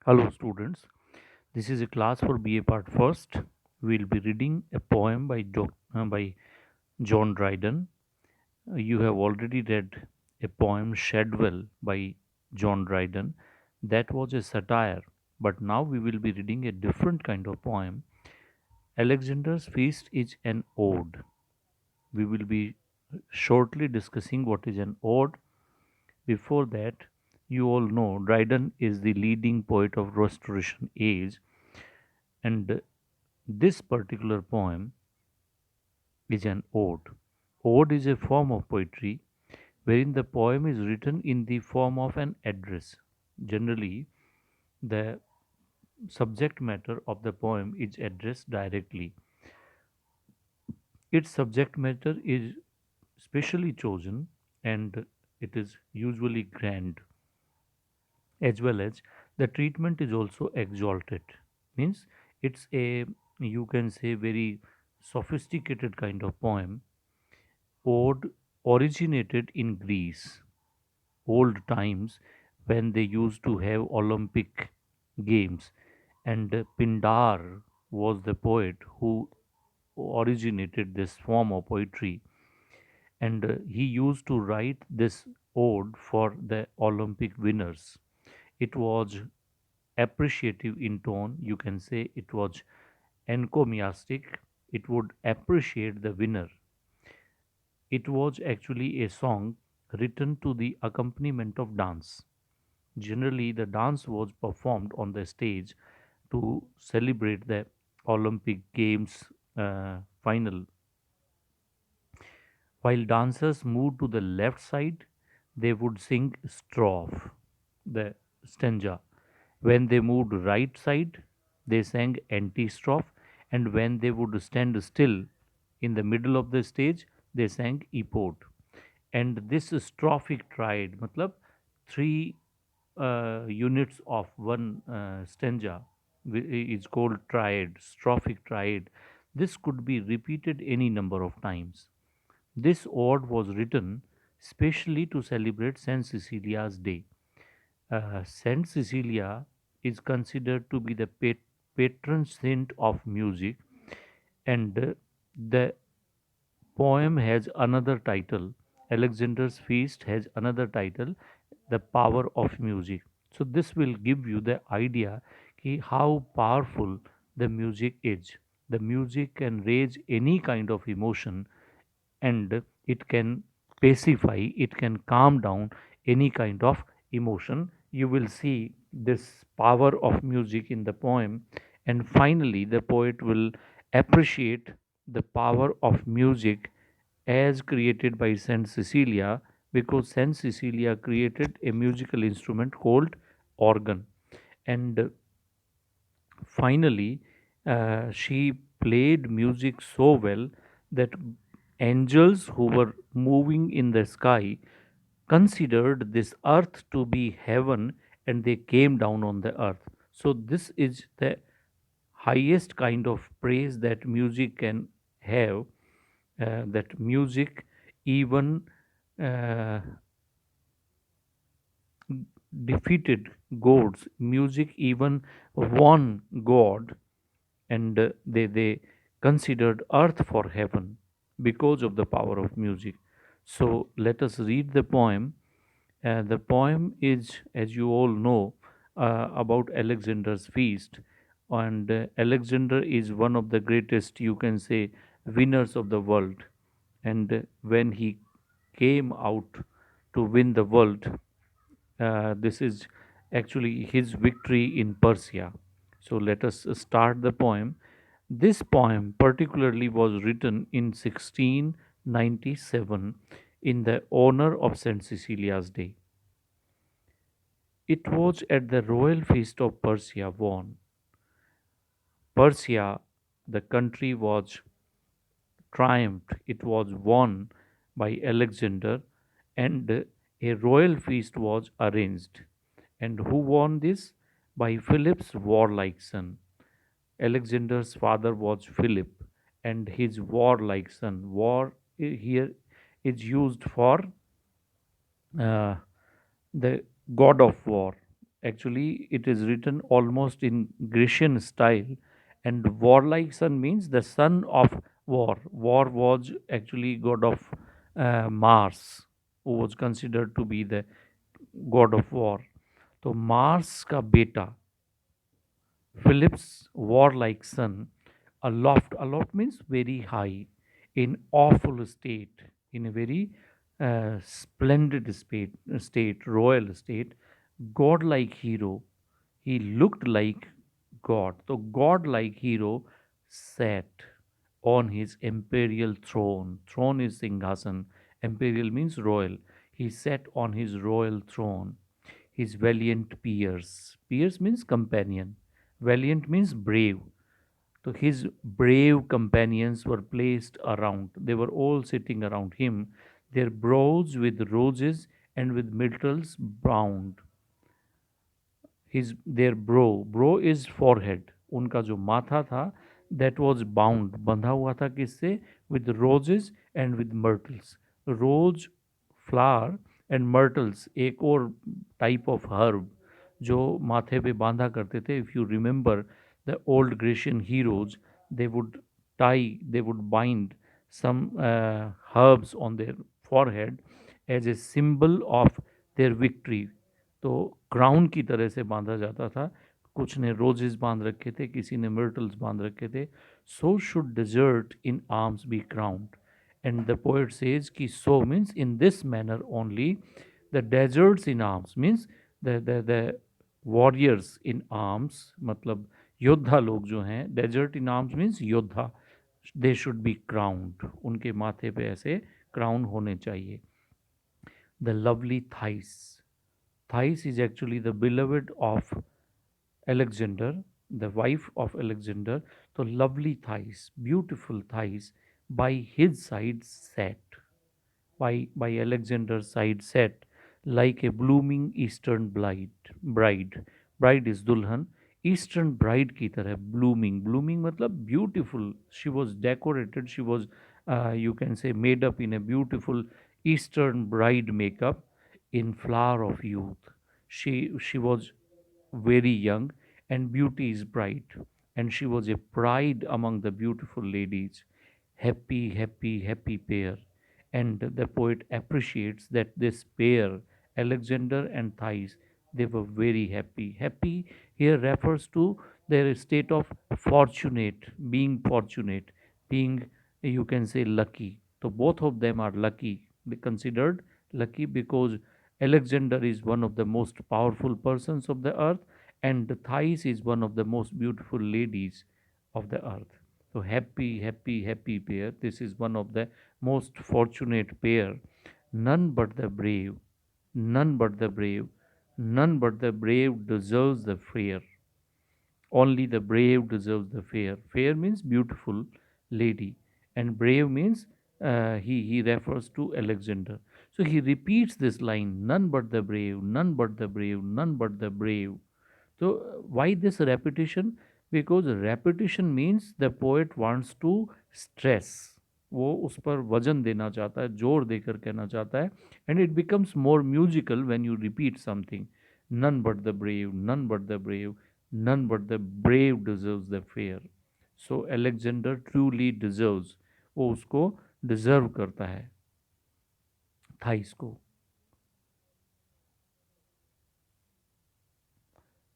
Hello, students. This is a class for BA Part First. We'll be reading a poem by John Dryden. You have already read a poem Shadwell by John Dryden. That was a satire, but now we will be reading a different kind of poem. Alexander's Feast is an ode. We will be shortly discussing what is an ode. Before that, you all know Dryden is the leading poet of Restoration Age, and this particular poem is an ode. Ode is a form of poetry wherein the poem is written in the form of an address. Generally, the subject matter of the poem is addressed directly. Its subject matter is specially chosen and it is usually grand, as well as the treatment is also exalted. Means it's a, you can say, very sophisticated kind of poem. Ode originated in Greece, old times when they used to have Olympic games, and Pindar was the poet who originated this form of poetry, and he used to write this ode for the Olympic winners. It was appreciative in tone, you can say it was encomiastic, it would appreciate the winner. It was actually a song written to the accompaniment of dance. Generally, the dance was performed on the stage to celebrate the Olympic Games final. While dancers moved to the left side, they would sing strophe, the stanza. When they moved right side, they sang anti-strophe, and when they would stand still in the middle of the stage, they sang epode. And this strophic triad, matlab three units of one stanza is called triad, strophic triad. This could be repeated any number of times. This ode was written specially to celebrate Saint Cecilia's Day. Saint Cecilia is considered to be the patron saint of music, and the poem has another title. Alexander's Feast has another title, The Power of Music. So, this will give you the idea how powerful the music is. The music can raise any kind of emotion, and it can pacify, it can calm down any kind of emotion. You will see this power of music in the poem, and finally the poet will appreciate the power of music as created by Saint Cecilia, because Saint Cecilia created a musical instrument called organ. And finally, she played music so well that angels who were moving in the sky considered this earth to be heaven, and they came down on the earth. So, this is the highest kind of praise that music can have, that music even uh, defeated gods. Music even won God, and they considered earth for heaven because of the power of music. So let us read the poem. The poem is, as you all know, about Alexander's feast, and Alexander is one of the greatest, you can say, winners of the world. And when he came out to win the world, this is actually his victory in Persia. So let us start the poem. This poem particularly was written in 1697 in the honor of Saint Cecilia's Day. It was at the royal feast of Persia won. Persia, the country, was triumphed. It was won by Alexander, and a royal feast was arranged. And who won this? By Philip's warlike son. Alexander's father was Philip, and his warlike son. War here is used for uh, the god of war. Actually, it is written almost in Grecian style, and warlike son means the son of war. War was actually god of Mars, who was considered to be the god of war. तो Mars का बेटा Philip's warlike son, aloft means very high, in awful state, in a very splendid royal state, godlike hero. He looked like God. The godlike hero sat on his imperial throne. Throne is Singhasan. Imperial means royal. He sat on his royal throne. His valiant peers. Peers means companion. Valiant means brave. So his brave companions were placed around. They were all sitting around him, their brows with roses and with myrtles bound. His their bro is forehead. उनका जो माथा था that was bound, बंधा हुआ था किससे? With roses and with myrtles. Rose flower and myrtles एक और type of herb जो माथे पे बांधा करते थे. If you remember the old Grecian heroes, they would bind some herbs on their forehead as a symbol of their victory. तो crown की तरह से बांधा जाता था. कुछ ने रोजेस बांध रखे थे, किसी ने मिर्टल्स बांध रखे थे. So should desert in arms be crowned. And the poet says कि so means in this manner only the deserts in arms means the warriors in arms, मतलब योद्धा लोग जो हैं, डेजर्ट इन आर्म्स मीन्स योद्धा, दे शुड बी क्राउंड. उनके माथे पे ऐसे क्राउन होने चाहिए. The lovely thighs. Thais is actually the beloved of Alexander, the wife of Alexander. So lovely Thais, beautiful Thais, by his side sat, by Alexander's side sat, like a blooming eastern bride. Bride is Dulhan. Eastern bride की तरह blooming. Blooming मतलब beautiful. She was decorated. She was, you can say, made up in a beautiful Eastern bride makeup in flower of youth. She was very young, and beauty is bright, and she was a pride among the beautiful ladies. Happy, happy, happy pair. And the poet appreciates that this pair, Alexander and Thais, they were very happy. Happy here refers to their state of fortunate, being, you can say, lucky. So both of them are lucky. They considered lucky because Alexander is one of the most powerful persons of the earth, and Thais is one of the most beautiful ladies of the earth. So happy, happy, happy pair. This is one of the most fortunate pair. None but the brave, none but the brave, none but the brave deserves the fair. Only the brave deserves the fair. Fair means beautiful lady, and brave means he refers to Alexander. So he repeats this line: none but the brave, none but the brave, none but the brave. So why this repetition? Because repetition means the poet wants to stress. वो उस पर वजन देना चाहता है, जोर देकर कहना चाहता है. And it becomes more musical when you repeat something. None but the brave, none but the brave, none but the brave deserves the fair. So Alexander truly deserves, वो उसको डिजर्व करता है थाइस को.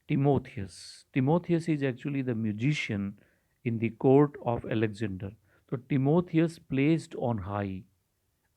Timotheus. Timotheus is actually the musician in the court of Alexander. So Timotheus placed on high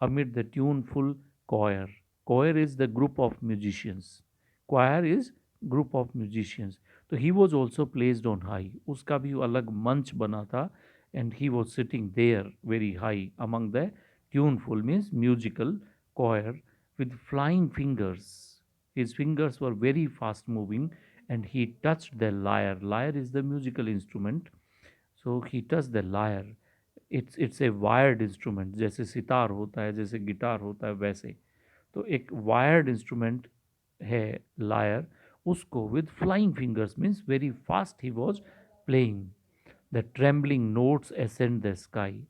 amid the tuneful choir. Choir is the group of musicians. Choir is group of musicians. So he was also placed on high. उसका भी अलग मंच बना था, and he was sitting there very high among the tuneful means musical choir with flying fingers. His fingers were very fast moving, and he touched the lyre. Lyre is the musical instrument. So he touched the lyre. It's a wired instrument. जैसे सितार होता है, जैसे guitar होता है, वैसे. तो एक wired instrument है लायर. उसको with flying fingers means very fast he was playing. The trembling notes ascend the sky.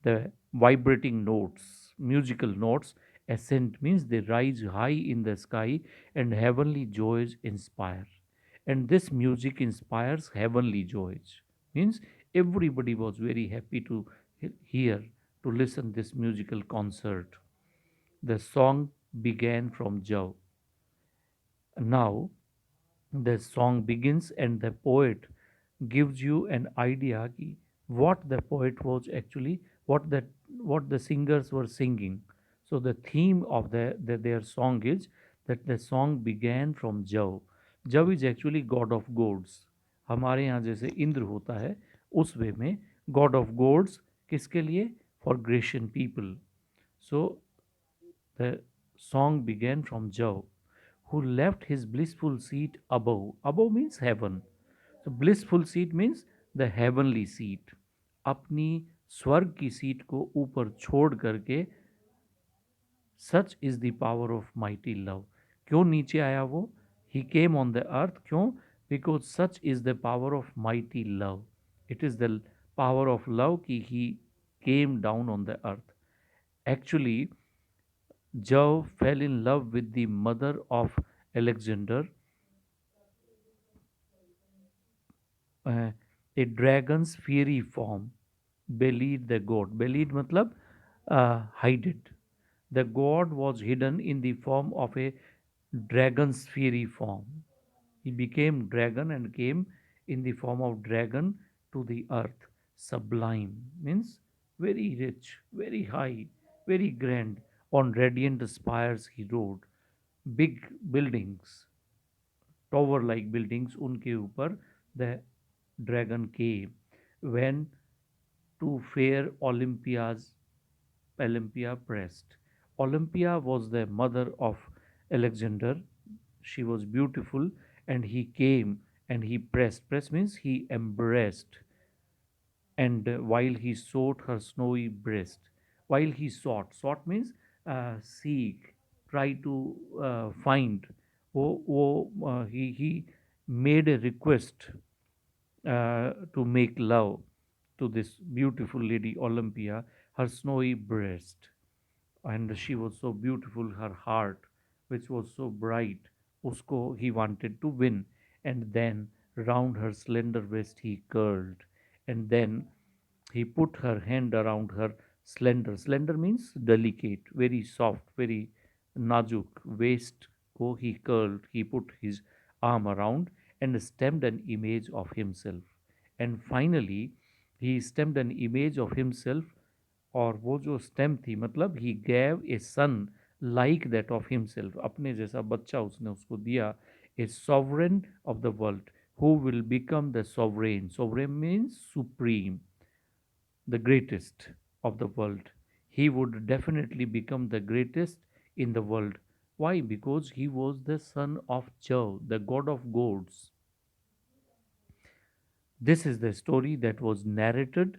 The vibrating notes, musical notes, Ascent means they rise high in the sky and heavenly joys inspire. And this music inspires heavenly joys. Means everybody was very happy to hear, to listen this musical concert. The song began from Jove. Now the song begins and the poet gives you an idea ki what the poet was actually, what the singers were singing. So the theme of their song is that the song began from Jav. Jav is actually god of gods. हमारे यहाँ जैसे इंद्र होता है उस वे में God of gods किसके लिए, for Grecian people. So the song began from Jav, who left his blissful seat above. Above means heaven. So blissful seat means the heavenly seat. अपनी स्वर्ग की सीट को ऊपर छोड़ करके, such is the power of mighty love. क्यों नीचे आया वो? He came on the earth. क्यों? Because such is the power of mighty love. It is the power of love कि he came down on the earth. Actually, Jove fell in love with the mother of Alexander, uh, a dragon's fiery form. Belied the god. Belied matlab hide it. The god was hidden in the form of a dragon's fiery form. He became dragon and came in the form of dragon to the earth. Sublime means very rich, very high, very grand. On radiant spires he rode. Big buildings, tower like buildings, उनके ऊपर the dragon came when to fair Olympia pressed. Olympia was the mother of Alexander. She was beautiful, and he came and he pressed. Press means he embraced, and while he sought her snowy breast. While he sought means seek, try to find. He made a request to make love to this beautiful lady Olympia, her snowy breast. And she was so beautiful, her heart, which was so bright, usko he wanted to win. And then round her slender waist he curled, and then he put her hand around her slender means delicate, very soft, very najuk waist ko he curled. He put his arm around and stamped an image of himself. And finally he stamped an image of himself. और वो जो stem थी मतलब he gave a son like that of himself, अपने जैसा बच्चा उसने उसको दिया. A sovereign of the world who will become the sovereign. Sovereign means supreme, the greatest of the world. He would definitely become the greatest in the world. Why? Because he was the son of Jove, the god of gods. This is the story that was narrated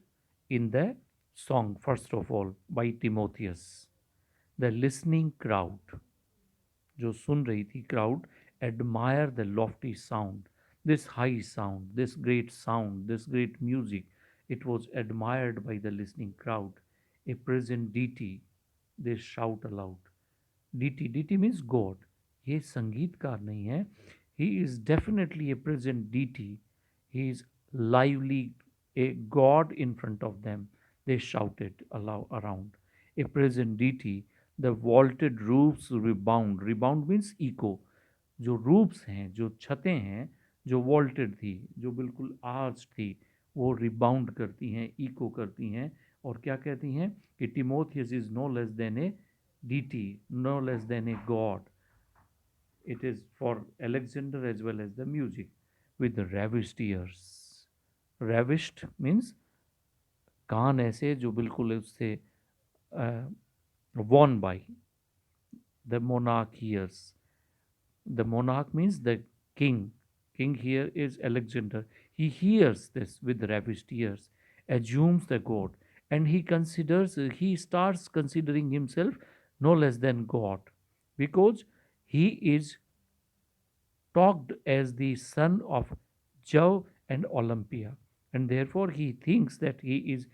in the song, first of all, by Timotheus. The listening crowd, जो सुन रही थी crowd, admire the lofty sound, this high sound, this great sound, this great music. It was admired by the listening crowd. A present deity, they shout aloud. Deity means God. ये संगीतकार नहीं है. He is definitely a present deity. He is lively, a God in front of them. They shouted aloud around. A present deity. The vaulted roofs rebound. Rebound means echo. जो रूप्स हैं, जो छतें हैं, जो वॉल्टेड थी, जो बिल्कुल आर्च थी, वो रिबाउंड करती हैं, इको करती हैं. और क्या कहती हैं कि Timotheus is no less than a deity, no less than a god. It is for Alexander as well as the music with the ravished ears. Ravished means कान ऐसे जो बिल्कुल उससे won by the monarch ears. The monarch means the king. King here is Alexander. He hears this with ravished ears, assumes the god, and he starts considering himself no less than God, because he is talked as the son of Jove and Olympia, and therefore he thinks that he is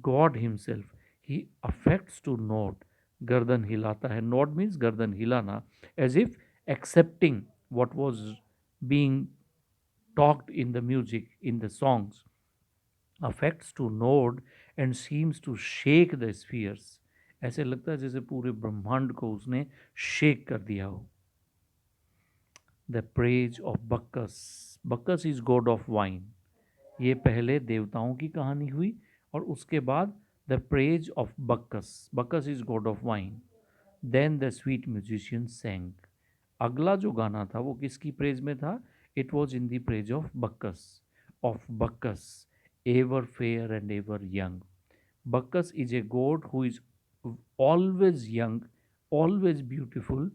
God himself. He affects to note गर्दन हिलाता है, Nord means गर्दन हिलाना, as if accepting what was being talked in the music, in the songs, affects to nod and seems to shake the spheres. ऐसे लगता है जैसे पूरे ब्रह्मांड को उसने शेक कर दिया हो. The praise of Bacchus. Bacchus is god of wine. ये पहले देवताओं की कहानी हुई और उसके बाद the praise of Bacchus. Bacchus is god of wine. Then the sweet musician sang. अगला जो गाना था वो किसकी प्रेज में था? It was in the praise of Bacchus. Of Bacchus, ever fair and ever young. Bacchus is a god who is always young, always beautiful,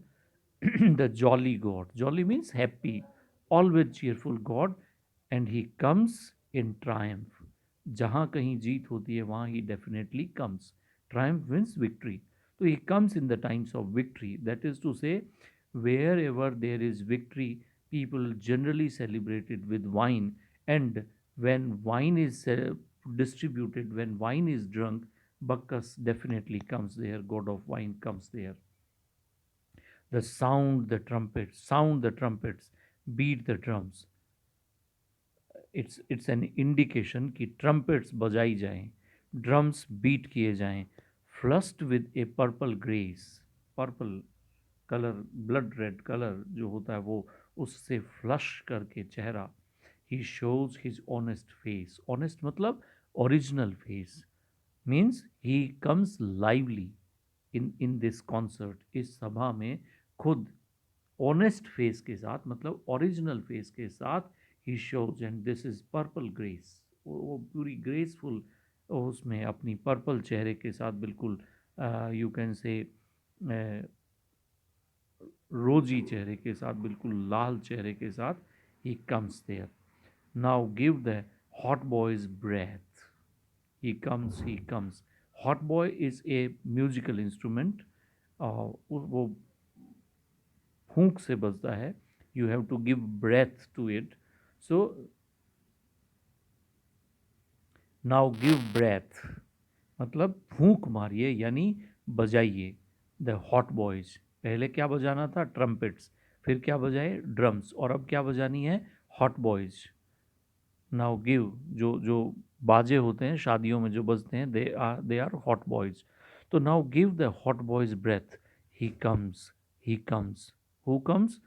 the jolly god. Jolly means happy, always cheerful god, and he comes in triumph. जहाँ कहीं जीत होती है वहाँ he definitely comes. Triumph means victory. So he comes in the times of victory. That is to say, wherever there is victory, people generally celebrate it with wine. And when wine is distributed, when wine is drunk, Bacchus definitely comes there, god of wine comes there. The sound the trumpets, beat the drums. It's an indication कि trumpets बजाई जाएं, drums beat किए जाएं, flushed with a purple grace. Purple color, blood red color जो होता है वो उससे flush करके चेहरा. He shows his honest face. Honest मतलब original face. Means he comes lively in this concert. इस सभा में खुद ऑनेस्ट फेस के साथ, मतलब ओरिजिनल फेस के साथ ही shows. And this is purple grace. वो पूरी ग्रेसफुल उसमें अपनी पर्पल चेहरे के साथ, बिल्कुल यू कैन से रोजी चेहरे के साथ, बिल्कुल लाल चेहरे के साथ he comes there. Now give the hautboys breath. He comes. Hautboy is a musical instrument. वो फूंक से बजता है. You have to give breath to it. So now give breath मतलब फूंक मारिए यानी बजाइए. द हॉट बॉयज, पहले क्या बजाना था? ट्रम्पेट्स. फिर क्या बजाए? ड्रम्स. और अब क्या बजानी है? Hot boys. नाउ गिव, जो बाजे होते हैं शादियों में जो बजते हैं, दे आर हॉट बॉयज. तो now give the hautboys breath. He comes. He comes. Who comes?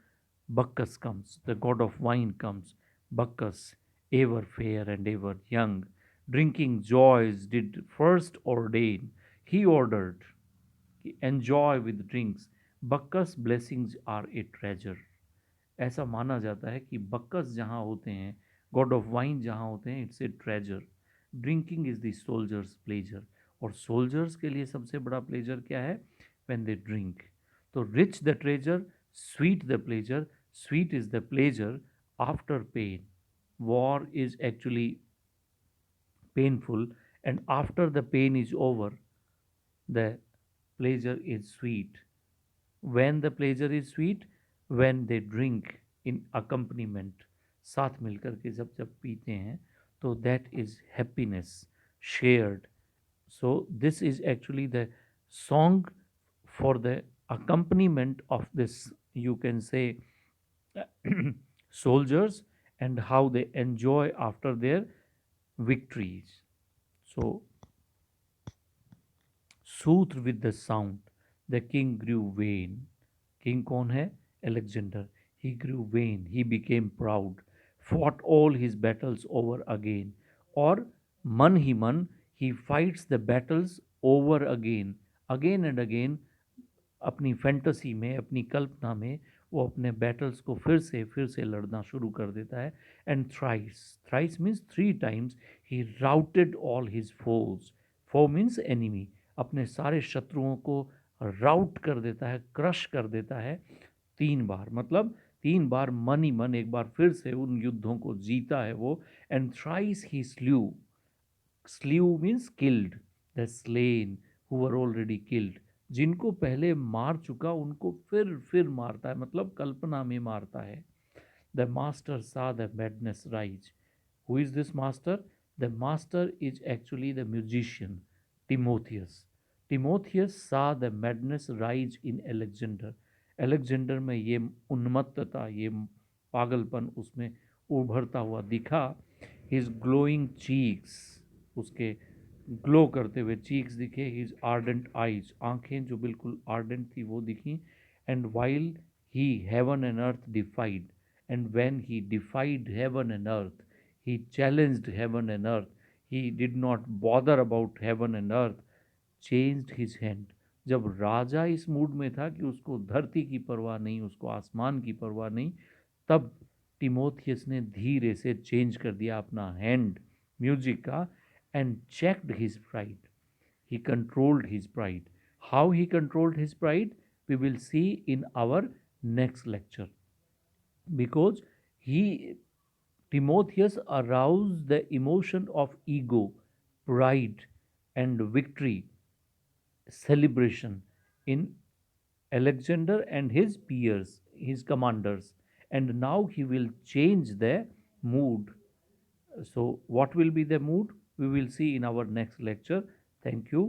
Bacchus comes, the god of wine comes. Bacchus, ever fair and ever young, drinking joys did first ordain. He ordered, enjoy with drinks. Bacchus blessings are a treasure. ऐसा माना जाता है कि बक्कस जहाँ होते हैं, God of wine जहाँ होते हैं, it's a treasure. Drinking is the soldiers pleasure. और सोल्जर्स के लिए सबसे बड़ा प्लेजर क्या है? When they drink. तो rich the treasure, sweet the pleasure. Sweet is the pleasure after pain. War is actually painful, and after the pain is over, the pleasure is sweet. When the pleasure is sweet, when they drink in accompaniment, साथ मिलकर के जब जब पीते हैं, तो that is happiness shared. So this is actually the song for the accompaniment of this, you can say, soldiers, and how they enjoy after their victories. So soothed with the sound, the king grew vain. King कौन है? Alexander. He grew vain. He became proud. Fought all his battles over again. और मन ही मन, he fights the battles over again. Again and again, अपनी fantasy में, अपनी कल्पना में वो अपने बैटल्स को फिर से लड़ना शुरू कर देता है. And thrice. Thrice means three times. He routed all his foes. Foe means enemy. अपने सारे शत्रुओं को राउट कर देता है, क्रश कर देता है तीन बार. मतलब तीन बार मन ही मन एक बार फिर से उन युद्धों को जीता है वो. And thrice he slew. Slew means killed. The slain who were already killed. जिनको पहले मार चुका उनको फिर मारता है, मतलब कल्पना में मारता है. The master saw the madness rise. Who is this master? The master is actually the musician Timotheus. Timotheus saw the madness rise in Alexander. Alexander में ये उन्मत्तता, ये पागलपन उसमें उभरता हुआ दिखा। हिज ग्लोइंग चीक्स, उसके ग्लो करते हुए चीक्स दिखे। हिज आर्डेंट आइज, आंखें जो बिल्कुल आर्डेंट थी वो दिखी। And while he heaven and earth डिफाइड, and when he डिफाइड heaven and earth, he challenged heaven and earth, he did not bother about heaven and earth, changed his hand। जब राजा इस mood में था कि उसको धरती की परवाह नहीं, उसको आसमान की परवाह नहीं, तब टिमोथियस ने धीरे से चेंज कर दिया अपना हैंड म्यूजिक का। And checked his pride, he controlled his pride। How he controlled his pride, we will see in our next lecture, because he Timotheus aroused the emotion of ego, pride, and victory celebration in Alexander and his peers, his commanders, and now he will change the mood. So, what will be the mood? We will see in our next lecture. Thank you.